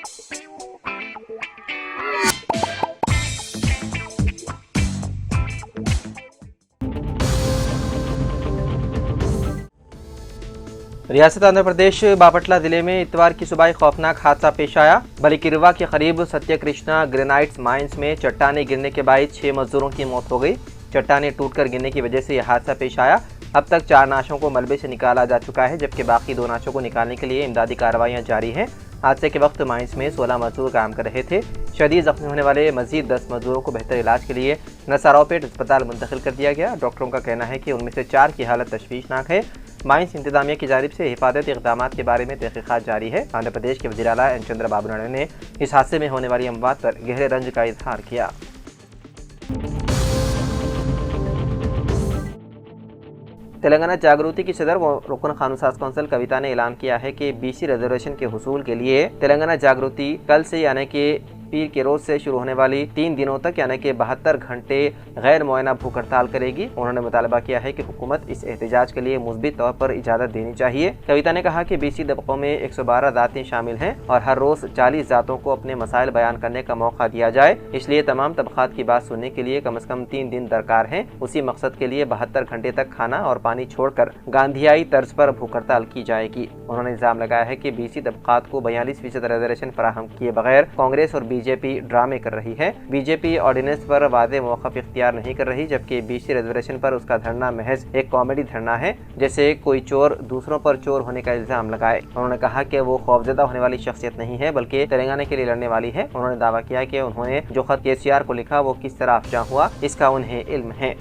रियासत आंध्र प्रदेश बापटला जिले में इतवार की सुबह खौफनाक हादसा पेश आया। बलिकिरवा के करीब सत्य कृष्णा ग्रेनाइट्स माइंस में चट्टाने गिरने के बाद 6 मजदूरों की मौत हो गई। चट्टाने टूटकर गिरने की वजह से यह हादसा पेश आया। अब तक 4 नाशों को मलबे से निकाला जा चुका है, जबकि बाकी 2 नाशों को निकालने के लिए इमदादी कार्रवाइयां जारी हैं। हादसे के वक्त माइंस में 16 मजदूर काम कर रहे थे। शदीद जख्मी होने वाले मजीद 10 मजदूरों को बेहतर इलाज के लिए नसारावपेट अस्पताल मुंतकिल कर दिया गया। डॉक्टरों का कहना है कि उनमें से 4 की हालत तशवीशनाक है। माइंस इंतजामिया की जानिब से हिफाजती इक़दाम के बारे में तहक़ीक़ात जारी है। आंध्र प्रदेश के वज़ीर आला एन चंद्रबाबू नायडू ने इस हादसे में होने वाली अमवात पर गहरे रंज का इजहार किया। तेलंगाना जागृति की सदर व रुकन कानून साज कौंसिल कविता ने ऐलान किया है कि BC रिजर्वेशन के हुसूल के लिए तेलंगाना जागृति कल से यानी कि पीर के रोज से शुरू होने वाली 3 दिनों तक यानी कि 72 घंटे गैर मुआयना भूख हड़ताल करेगी। उन्होंने मुतालबा किया है कि हुकूमत इस एहतजाज के लिए मुस्बित तौर पर इजाज़त देनी चाहिए। कविता ने कहा कि BC तबकों में 112 ज़ातें शामिल हैं और हर रोज़ 40 ज़ातों को अपने मसाइल बयान करने का मौका दिया जाए, इसलिए तमाम तबकात की बात सुनने के लिए कम से कम 3 दिन दरकार हैं। उसी मकसद के लिए 72 घंटे तक खाना और पानी छोड़कर गांधीयाई तर्ज पर भूख हड़ताल की जाएगी। उन्होंने इल्ज़ाम लगाया है कि BC तबकात को 42% रिजर्वेशन फराहम किए बगैर कांग्रेस और BJP ड्रामे कर रही है। BJP ऑर्डिनेंस पर वादे मौक़िफ़ इख्तियार नहीं कर रही, जबकि BC रिजर्वेशन पर उसका धरना महज एक कॉमेडी धरना है, जैसे कोई चोर दूसरों पर चोर होने का इल्ज़ाम लगाए। उन्होंने कहा कि वो खौफजदा होने वाली शख्सियत नहीं है, बल्कि तेलंगाना के लिए लड़ने वाली है। उन्होंने दावा किया कि उन्होंने जो खत KCR को लिखा वो किस तरह अफशा हुआ, इसका उन्हें इल्म है।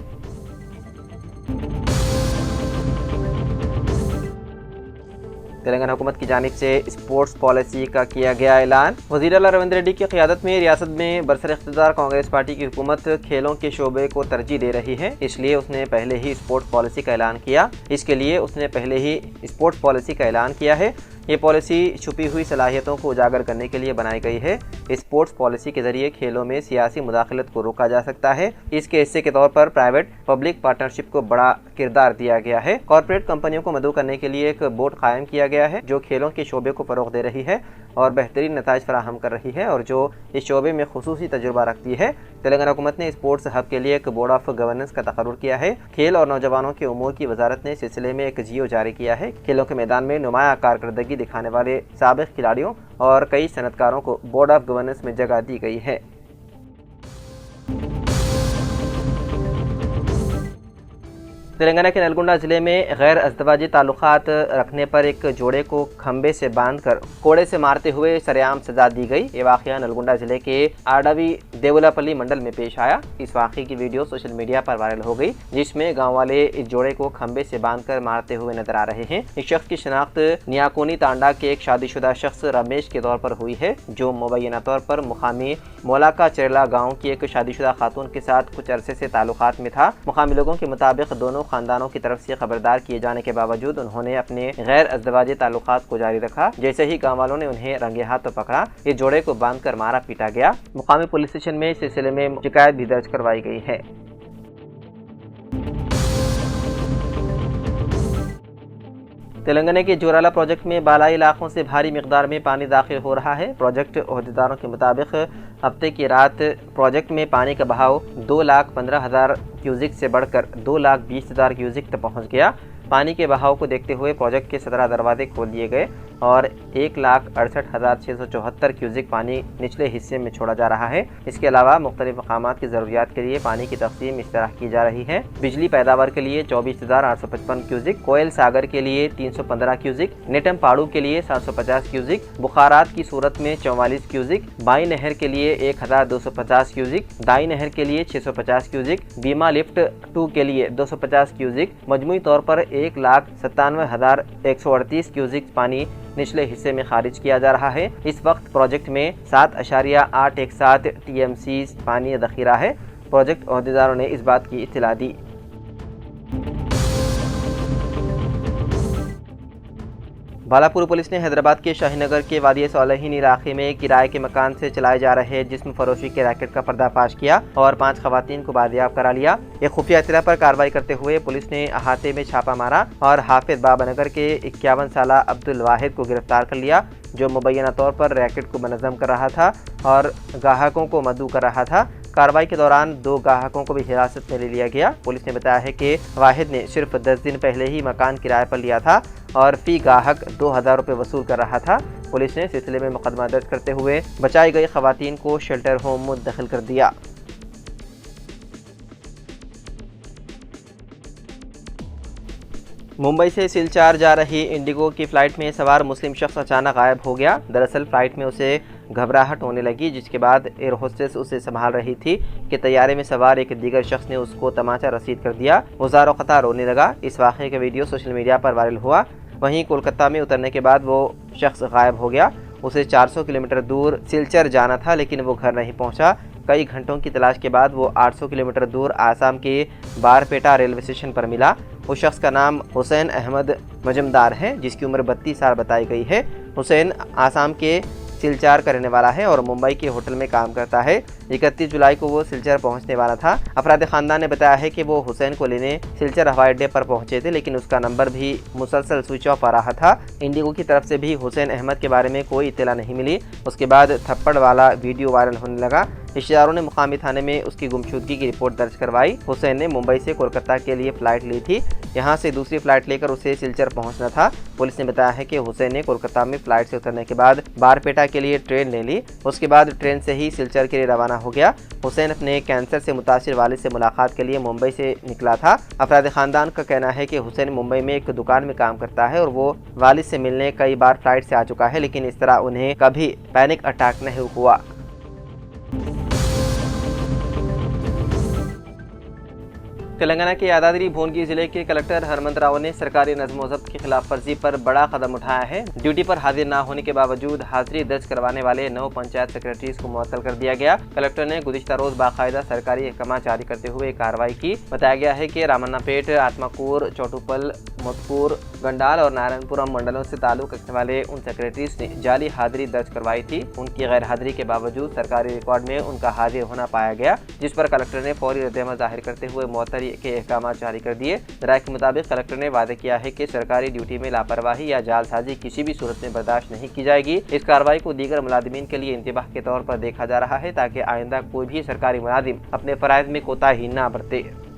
तेलंगाना हुकूमत की जानिब से स्पोर्ट्स पॉलिसी का किया गया ऐलान। वज़ीर आला रविंद्र रेड्डी की क़ियादत में रियासत में बरसर इख्तियार कांग्रेस पार्टी की हुकूमत खेलों के शोबे को तरजीह दे रही है, इसलिए उसने पहले ही स्पोर्ट्स पॉलिसी का ऐलान किया है। ये पॉलिसी छुपी हुई सलाहियतों को उजागर करने के लिए बनाई गई है। स्पोर्ट्स पॉलिसी के जरिए खेलों में सियासी मुदाखलत को रोका जा सकता है। इसके हिस्से के तौर पर प्राइवेट पब्लिक पार्टनरशिप को बड़ा किरदार दिया गया है। कॉरपोरेट कंपनियों को मदऊ करने के लिए एक बोर्ड कायम किया गया है जो खेलों के शोबे को फ़रोग़ दे रही है और बेहतरीन नताइज फराहम कर रही है और जो इस शोबे में खुसूसी तजुर्बा रखती है। तेलंगाना हुकूमत ने स्पोर्ट्स हब के लिए एक बोर्ड ऑफ गवर्नेंस का तकर्रुर किया है। खेल और नौजवानों के उमूर की वजारत ने इस सिलसिले में एक जियो जारी किया है। खेलों के मैदान में नुमाया कारकर्दगी दिखाने वाले साबिक़ खिलाड़ियों और कई सनतकारों को बोर्ड ऑफ गवर्नेंस में जगह दी गई है। तेलंगाना के नलगोंडा जिले में गैर अज़दवाजी ताल्लुकात रखने पर एक जोड़े को खंबे से बांधकर कोड़े से मारते हुए सरेआम सजा दी गई। ये वाक़या नलगोंडा जिले के आडावी देवलापल्ली मंडल में पेश आया। इस वाक़े की वीडियो सोशल मीडिया पर वायरल हो गई, जिसमें गांव वाले इस जोड़े को खंबे से बांधकर मारते हुए नजर आ रहे हैं। इस शख्स की शिनाख्त नियाकोनी तांडा के एक शादीशुदा शख्स रमेश के तौर पर हुई है, जो मुबैना तौर पर मुकामी मोलाका चेरला गाँव की एक शादीशुदा खातून के साथ कुछ अरसे से ताल्लुकात में था। मुकामी लोगों के मुताबिक दोनों खानदानों की तरफ से खबरदार किए जाने के बावजूद उन्होंने अपने गैर अज़दवाजी ताल्लुकात को जारी रखा। जैसे ही गाँव वालों ने उन्हें रंगे हाथ पकड़ा, इस जोड़े को बांधकर मारा पीटा गया। मुकामी पुलिस स्टेशन में इस सिलसिले में शिकायत भी दर्ज करवाई गई है। तेलंगाना के जोराला प्रोजेक्ट में बालाई इलाकों से भारी मिकदार में पानी दाखिल हो रहा है। प्रोजेक्ट अहदेदारों के मुताबिक हफ्ते की रात प्रोजेक्ट में पानी का बहाव 2,15,000 क्यूजिक से बढ़कर 2,20,000 क्यूजिक तक पहुंच गया। पानी के बहाव को देखते हुए प्रोजेक्ट के 17 दरवाजे खोल दिए गए और 1,68,674 क्यूजिक पानी निचले हिस्से में छोड़ा जा रहा है। इसके अलावा मुख्तलिफ मकामात की ज़रूरियात के लिए पानी की तकसीम इस तरह की जा रही है। बिजली पैदावार के लिए 24,855 क्यूजिक, कोयल सागर के लिए 315 क्यूजिक, नेटम पाड़ू के लिए 750 क्यूजिक, बुखारात की सूरत में 44 क्यूजिक, बाई नहर के लिए 1,250 क्यूजिक, दाई नहर के लिए 650 क्यूजिक, बीमा लिफ्ट 2 के लिए 250 क्यूजिक, मजमूई तौर पर 1,97,138 क्यूजिक पानी निचले हिस्से में खारिज किया जा रहा है। इस वक्त प्रोजेक्ट में 7.817 TMC पानी ज़ख़ीरा है। प्रोजेक्ट अहदेदारों ने इस बात की इत्तला दी। बालापुर पुलिस ने हैदराबाद के शाहीनगर के वादी सालेहीन इलाके में किराए के मकान से चलाए जा रहे जिस्म फरोशी के रैकेट का पर्दाफाश किया और 5 खवातीन को बादियाब करा लिया। एक खुफिया इत्तला पर कार्रवाई करते हुए पुलिस ने अहाते में छापा मारा और हाफिज बाबानगर के 51 साला अब्दुल वाहिद को गिरफ्तार कर लिया। जो मुबैना तौर पर रैकेट को मनज़्ज़म कर रहा था और ग्राहकों को मदऊ कर रहा था। कार्रवाई के दौरान 2 ग्राहकों को भी हिरासत में ले लिया गया। पुलिस ने बताया है कि वाहिद ने सिर्फ 10 दिन पहले ही मकान किराए पर लिया था और फी ग्राहक 2000 रुपये वसूल कर रहा था। पुलिस ने सिलसिले में मुकदमा दर्ज करते हुए बचाई गई खवातीन को शेल्टर होम मुंतकिल कर दिया। मुंबई से सिलचर जा रही इंडिगो की फ़्लाइट में सवार मुस्लिम शख्स अचानक गायब हो गया। दरअसल फ़्लाइट में उसे घबराहट होने लगी, जिसके बाद एयर होस्टेस उसे संभाल रही थी कि तैयारे में सवार एक दीगर शख्स ने उसको तमाचा रसीद कर दिया। वो ज़ारो क़तार रोने लगा। इस वाक़े का वीडियो सोशल मीडिया पर वायरल हुआ। वहीं कोलकाता में उतरने के बाद वो शख्स गायब हो गया। उसे 400 किलोमीटर दूर सिलचर जाना था, लेकिन वो घर नहीं पहुंचा। कई घंटों की तलाश के बाद वो 800 किलोमीटर दूर आसाम के बारपेटा रेलवे स्टेशन पर मिला। उस शख्स का नाम हुसैन अहमद मजमदार है, जिसकी उम्र 32 साल बताई गई है। हुसैन आसाम के सिलचर का रहने वाला है और मुंबई के होटल में काम करता है। 31 जुलाई को वो सिलचर पहुंचने वाला था। अफराद खानदान ने बताया है कि वो हुसैन को लेने सिलचर हवाई अड्डे पर पहुंचे थे, लेकिन उसका नंबर भी मुसलसल स्विच ऑफ आ रहा था। इंडिगो की तरफ से भी हुसैन अहमद के बारे में कोई इत्तला नहीं मिली। उसके बाद थप्पड़ वाला वीडियो वायरल होने लगा। रिश्तेदारों ने मुकामी थाने में उसकी गुमशुदगी की रिपोर्ट दर्ज करवाई। हुसैन ने मुंबई से कोलकाता के लिए फ़्लाइट ली थी। यहां से दूसरी फ़्लाइट लेकर उसे सिलचर पहुंचना था। पुलिस ने बताया है कि हुसैन ने कोलकाता में फ़्लाइट से उतरने के बाद बारपेटा के लिए ट्रेन ले ली। उसके बाद ट्रेन से ही सिलचर के लिए रवाना हो गया। हुसैन अपने कैंसर से मुतासिर वालिद से मुलाकात के लिए मुंबई से निकला था। अफराद खानदान का कहना है कि हुसैन मुंबई में एक दुकान में काम करता है और वो वालिद से मिलने कई बार फ्लाइट से आ चुका है, लेकिन इस तरह उन्हें कभी पैनिक अटैक नहीं हुआ। तेलंगाना के यादाद्री भुवनगिरी जिले के कलेक्टर हरमंत राव ने सरकारी नज़्म व ज़ब्त की खिलाफ वर्जी पर बड़ा कदम उठाया है। ड्यूटी पर हाजिर न होने के बावजूद हाजिरी दर्ज करवाने वाले 9 पंचायत सेक्रेटरीज को मुअत्तल कर दिया गया। कलेक्टर ने गुज़िश्ता रोज बाकायदा सरकारी अहकाम जारी करते हुए कार्रवाई की। बताया गया है कि रामन्नापेट, आत्माकूर, चौटुपल, मोतपुर, गंडाल और नारायणपुरम मंडलों से ताल्लुक रखने वाले उन सेक्रेटरीज ने जाली हाजिरी दर्ज करवाई थी। उनकी गैर हाजिरी के बावजूद सरकारी रिकॉर्ड में उनका हाजिर होना पाया गया, जिस पर कलेक्टर ने फौरी रद्दअमल जाहिर करते हुए मुअत्तली के अहकाम जारी कर दिए। राय के मुताबिक कलेक्टर ने वादे किया है कि सरकारी ड्यूटी में लापरवाही या जालसाजी किसी भी सूरत में बर्दाश्त नहीं की जाएगी। इस कार्रवाई को दीगर मुलाजिमीन के लिए इंतबाह के तौर पर देखा जा रहा है, ताकि आइंदा कोई भी सरकारी मुलाजिम अपने फराइज में कोताही न बरते।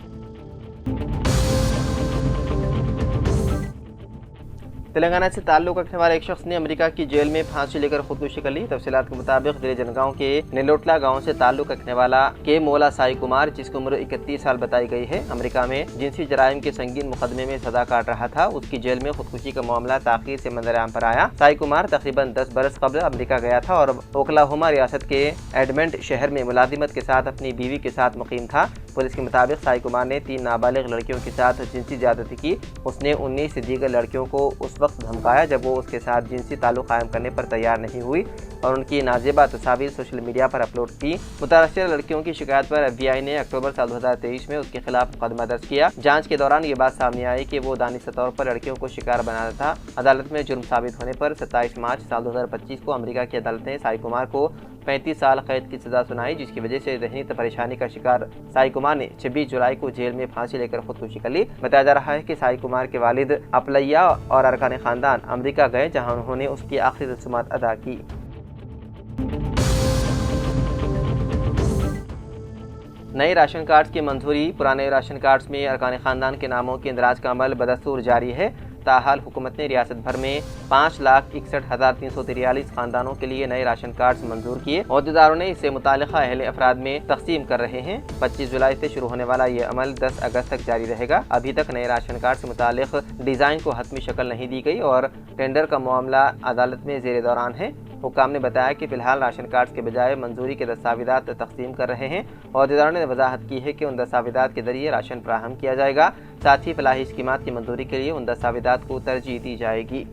तेलंगाना से ताल्लुक रखने वाले एक शख्स ने अमेरिका की जेल में फांसी लेकर खुदकुशी कर ली। तफसीलात के मुताबिक जिले जनगांव के नेलोटला गांव से ताल्लुक रखने वाला के मोला साई कुमार, जिसकी उम्र 31 साल बताई गई है, अमेरिका में जिनसी जराइम के संगीन मुकदमे में सजा काट रहा था। उसकी जेल में खुदकुशी का मामला ताखीर से मंजर-ए-आम पर आया। साई कुमार तकरीबन 10 बरस कबल अमेरिका गया था और ओक्लाहोमा रियासत के एडमंड शहर में मुलाजिमत के साथ अपनी बीवी के साथ मुकीम था। पुलिस के मुताबिक साई कुमार ने 3 नाबालिग लड़कियों के साथ जिनसी ज्यादती की। उसने 19 दीगर लड़कियों को उस वक्त धमकाया जब वो उसके साथ जिनसी ताल्लुक कायम करने पर तैयार नहीं हुई और उनकी नाजेबा तस्वीर सोशल मीडिया पर अपलोड की। मुतासर लड़कियों की शिकायत पर FBI ने अक्टूबर साल 2023 में उसके खिलाफ मुकदमा दर्ज किया। जांच के दौरान ये बात सामने आई कि वो दानिश तौर पर लड़कियों को शिकार बनाता था। अदालत में जुर्म साबित होने पर 27 मार्च साल 2025 को अमेरिका की अदालत ने साई कुमार को 35 साल कैद की सजा सुनाई, जिसकी वजह से ज़हनी परेशानी का शिकार साई कुमार ने 26 जुलाई को जेल में फांसी लेकर खुदकुशी कर ली। बताया जा रहा है कि साई कुमार के वालिद अपलैया और अरकान खानदान अमेरिका गए, जहां उन्होंने उसकी आखिरी रस्मात अदा की। नए राशन कार्ड्स की मंजूरी। पुराने राशन कार्ड्स में अरकान खानदान के नामों के इंदराज का अमल बदस्तूर जारी है। ताहाल हुकूमत ने रियासत भर में 5,61,343 खानदानों के लिए नए राशन कार्ड्स मंजूर किए। अहदेदारों ने इसे मुतालिका अहले अफराद में तकसीम कर रहे हैं। 25 जुलाई से शुरू होने वाला ये अमल 10 अगस्त तक जारी रहेगा। अभी तक नए राशन कार्ड से मुतालिक डिज़ाइन को हतमी शक्ल नहीं दी गई और टेंडर का मामला अदालत में ज़ेर दौरान है। हुक्काम ने बताया कि फ़िलहाल राशन कार्ड के बजाय मंजूरी के दस्तावेज़ात तकसीम कर रहे हैं। अहदेदारों ने वजाहत की है कि उन दस्तावेज़ात के जरिए राशन फराहम किया जाएगा। साथ ही फलाही स्कीमात की मंजूरी के लिए उन दस्तावेज़ात को तरजीह दी जाएगी।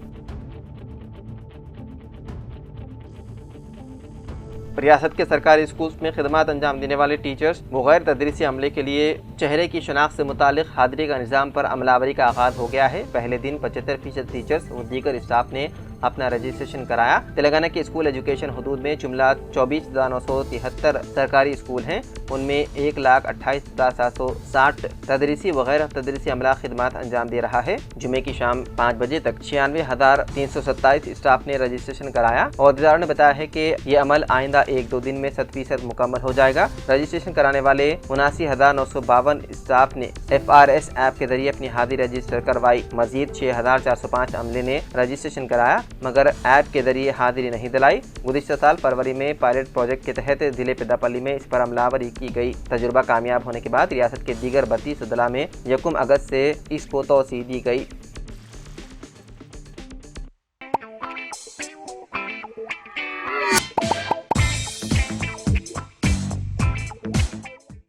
रियासत के सरकारी स्कूल्स में खिदमत अंजाम देने वाले टीचर्स गैर तदरीसी अमले के लिए चेहरे की शनाख्त से मुतालिक हाजिरी का निज़ाम पर अमलावरी का आगाज़ हो गया है। पहले दिन 75% टीचर्स और दीगर स्टाफ ने अपना रजिस्ट्रेशन कराया। तेलंगाना के स्कूल एजुकेशन हदूद में जुमला 24,973 सरकारी स्कूल हैं। उनमें 1,28,760 तदरीसी व गैर तदरीसी अमला खिदमात अंजाम दे रहा है। जुमे की शाम 5 बजे तक 96,327 स्टाफ ने रजिस्ट्रेशन कराया। अहदेदारों ने बताया है कि ये अमल आइंदा 1-2 दिन में 100% मुकम्मल हो जाएगा। रजिस्ट्रेशन कराने वाले 79,952 स्टाफ ने FRS ऐप के जरिए अपनी हाजिरी रजिस्टर करवाई। मजीद 6,405 अमले ने रजिस्ट्रेशन कराया मगर ऐप के जरिए हाजिरी नहीं दिलाई। गुज़िश्ता साल फरवरी में पायलट प्रोजेक्ट के तहत जिले पेदापल्ली में इस पर अमलावरी की गई। तजुर्बा कामयाब होने के बाद रियासत के दीगर 32 अदला में 1 अगस्त से इसको तोसी दी गई।